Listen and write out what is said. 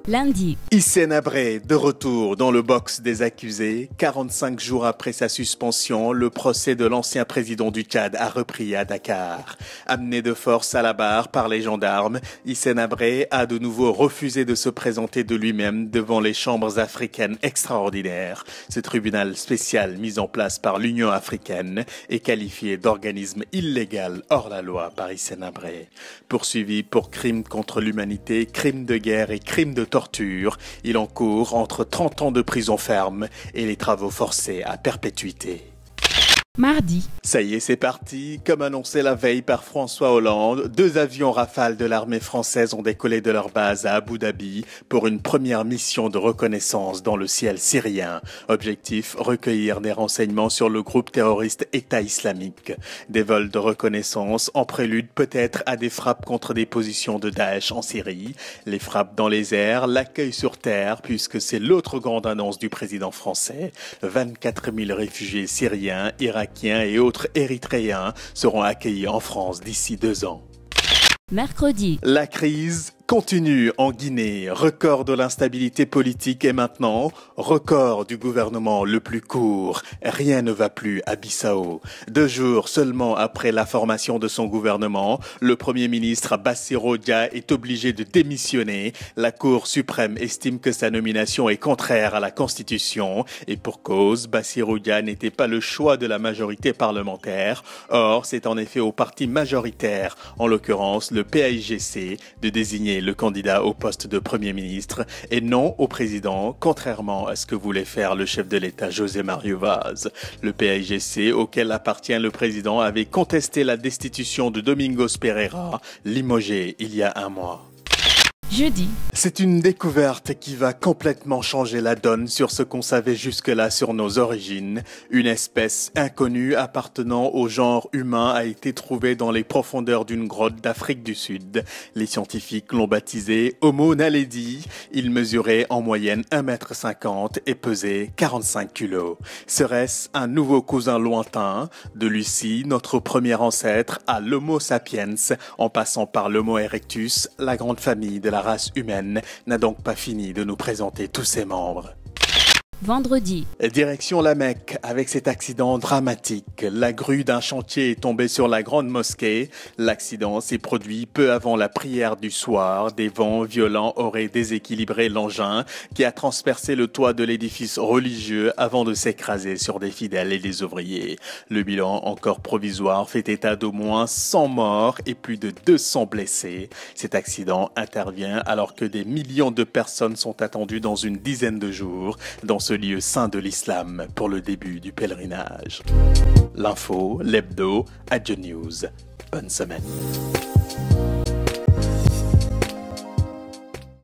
Lundi. Hissène Habré, de retour dans le box des accusés. 45 jours après sa suspension, le procès de l'ancien président du Tchad a repris à Dakar. Amené de force à la barre par les gendarmes, Hissène Habré a de nouveau refusé de se présenter de lui-même devant les chambres africaines extraordinaires. Ce tribunal spécial mis en place par l'Union africaine est qualifié d'organisme illégal hors la loi par Hissène Habré. Poursuivi pour crimes contre l'humanité, crimes de guerre et crimes de torture, il encourt entre 30 ans de prison ferme et les travaux forcés à perpétuité. Mardi. Ça y est, c'est parti. Comme annoncé la veille par François Hollande, 2 avions Rafale de l'armée française ont décollé de leur base à Abu Dhabi pour une première mission de reconnaissance dans le ciel syrien. Objectif, recueillir des renseignements sur le groupe terroriste État islamique. Des vols de reconnaissance en prélude peut-être à des frappes contre des positions de Daesh en Syrie. Les frappes dans les airs, l'accueil sur terre, puisque c'est l'autre grande annonce du président français. 24 000 réfugiés syriens, irakiens et autres érythréens seront accueillis en France d'ici 2 ans. Mercredi. La crise continue en Guinée. Record de l'instabilité politique et maintenant record du gouvernement le plus court. Rien ne va plus à Bissau. 2 jours seulement après la formation de son gouvernement, le Premier ministre Bassirou Dia est obligé de démissionner. La Cour suprême estime que sa nomination est contraire à la Constitution et pour cause, Bassirou Dia n'était pas le choix de la majorité parlementaire. Or, c'est en effet au parti majoritaire, en l'occurrence le PAIGC, de désigner le candidat au poste de Premier ministre et non au président, contrairement à ce que voulait faire le chef de l'État José Mario Vaz. Le PAIGC, auquel appartient le président, avait contesté la destitution de Domingos Pereira, limogé il y a 1 mois. Jeudi. C'est une découverte qui va complètement changer la donne sur ce qu'on savait jusque-là sur nos origines. Une espèce inconnue appartenant au genre humain a été trouvée dans les profondeurs d'une grotte d'Afrique du Sud. Les scientifiques l'ont baptisé Homo naledi. Il mesurait en moyenne 1,50 m et pesait 45 kg. Serait-ce un nouveau cousin lointain de Lucie, notre premier ancêtre, à l'Homo sapiens, en passant par l'Homo erectus, la grande famille de la race humaine n'a donc pas fini de nous présenter tous ses membres. Vendredi. Direction la Mecque avec cet accident dramatique. La grue d'un chantier est tombée sur la grande mosquée. L'accident s'est produit peu avant la prière du soir. Des vents violents auraient déséquilibré l'engin qui a transpercé le toit de l'édifice religieux avant de s'écraser sur des fidèles et des ouvriers. Le bilan, encore provisoire, fait état d'au moins 100 morts et plus de 200 blessés. Cet accident intervient alors que des millions de personnes sont attendues dans une dizaine de jours dans ce lieu saint de l'islam pour le début du pèlerinage. L'info, l'hebdo, Adjo News. Bonne semaine.